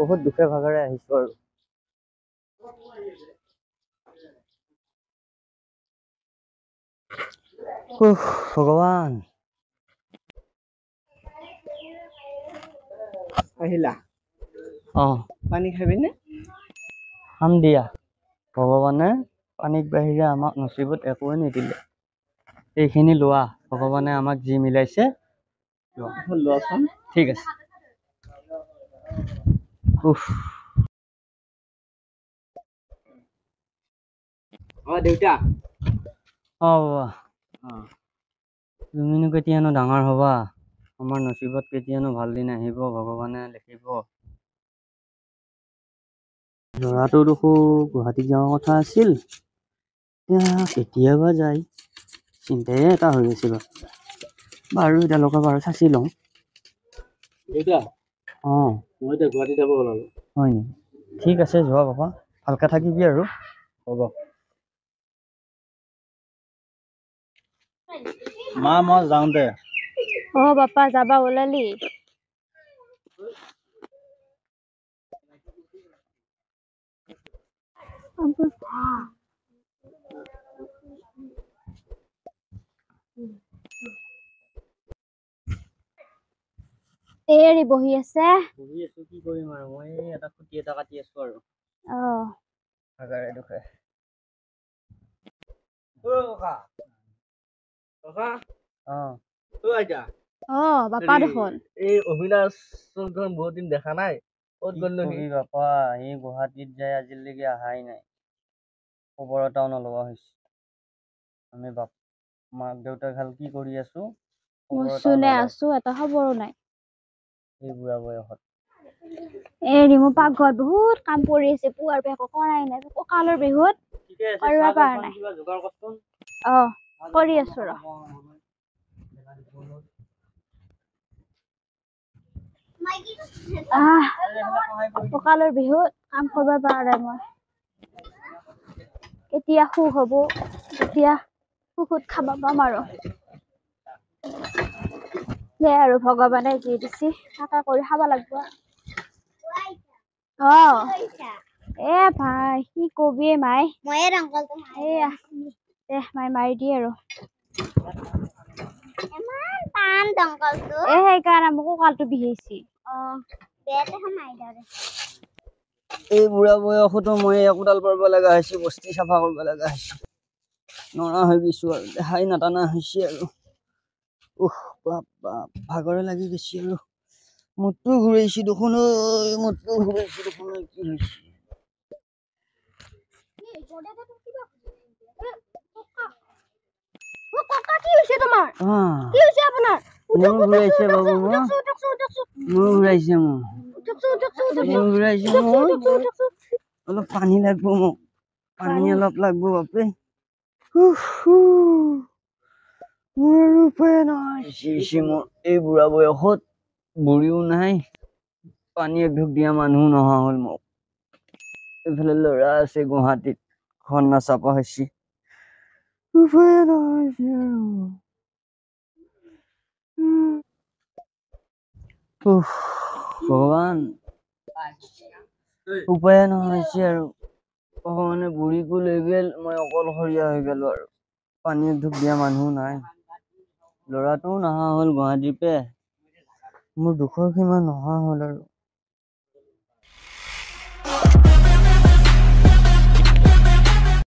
বহুত দুখে ভাগৰে আহিছো আৰু ভগৱান আহিলা পানী খাবিনে খাম দিয়া ভগৱানে পানীক বাহিৰে আমাক নচিবত একোৱে নিদিলে এইখিনি লোৱা ভগৱানে আমাক যি মিলাইছে লোৱাচোন ঠিক আছে দেউতা বাবা তুমিনো কেতিয়ানো ডাঙৰ হবা আমাৰ নচিবত কেতিয়ানো ভাল দিন আহিব ভগৱানে লিখিব ল'ৰাটো দেখোন গুৱাহাটীত যোৱাৰ কথা আছিল এতিয়া কেতিয়াবা যায় চিন্তাই এটা হৈ গৈছে বাৰু এতিয়ালৈকে বাৰু চাচি লওঁ দেউতা মই এতিয়া গুৱাহাটী যাব ওলালো হয় নেকি ঠিক আছে যোৱা বাবা ভালকে থাকিবি আৰু হ'ব মা মই যাওঁ দে বাপা যাবা ওলালি এৰি বহি আছে কি কৰিম আৰু মই এটা খুঁটি এটা কাটি আছো আৰু ভাগাৰে দুখে বাপা দেখোন এই অভিলাষ বহুত দিন দেখা নাই ক'ত গ'ল বাপা সি গুৱাহাটীত যায় আজিলৈকে অহাই নাই খবৰ এটাও নলোৱা হৈছে আমি মাক দেউতাক হাল কি কৰি আছো আছো এটা খবৰো নাই এই বুঢ়া বয়সত মোৰ পাকঘৰত বহুত কাম কৰি আছে পুৱাৰ পৰা একো কৰাই নাই কঁকালৰ বিহুত কৰিব পৰা নাই কৰি আছো ৰ কঁকালৰ বিহুত কাম কৰিব পৰা নাই মই এতিয়া সুখ হব এতিয়া সুখত খাব পাম আৰু ভগৱানে যি দিছি তাকে কৰি খাব লাগিব ভাই কি কবি মাই ময়ে মাই মাৰি দিয়ে আৰু সেইকাৰণে মোক কঁকালটো বিষাইছি এই বুঢ়া বয়সতো মই একোডাল কৰিব লগা হৈছে বস্তি চাফা কৰিব লগা হৈছে নৰা হৈ গৈছো আৰু দেখাই নাটানা হৈছে আৰু ভাগৰে লাগি গৈছে আৰু মূৰটো ঘূৰাইছে দেখোন কি হৈছে অলপ পানী লাগব মোক পানী অলপ লাগব বাপে মোৰ উপায় নহয় মোৰ এই বুঢ়া বয়সত বুঢ়ীও নাই পানী এঢোক দিয়া মানুহ নহা হ'ল মোক এইফালে ল'ৰা আছে গুৱাহাটীত ঘৰ নাচাপা হৈছে উপায় নহয় ভগৱান উপায় নহৈছে আৰু ভগৱানে বুঢ়ীকো লৈ গেল মই অকলশৰীয়া হৈ গেলো আৰু পানী এঢোক দিয়া মানুহ নাই ল'ৰাটোও নহা হ'ল গুৱাহাটীৰ পৰা মোৰ দুখৰ সীমা নহা হ'ল আৰু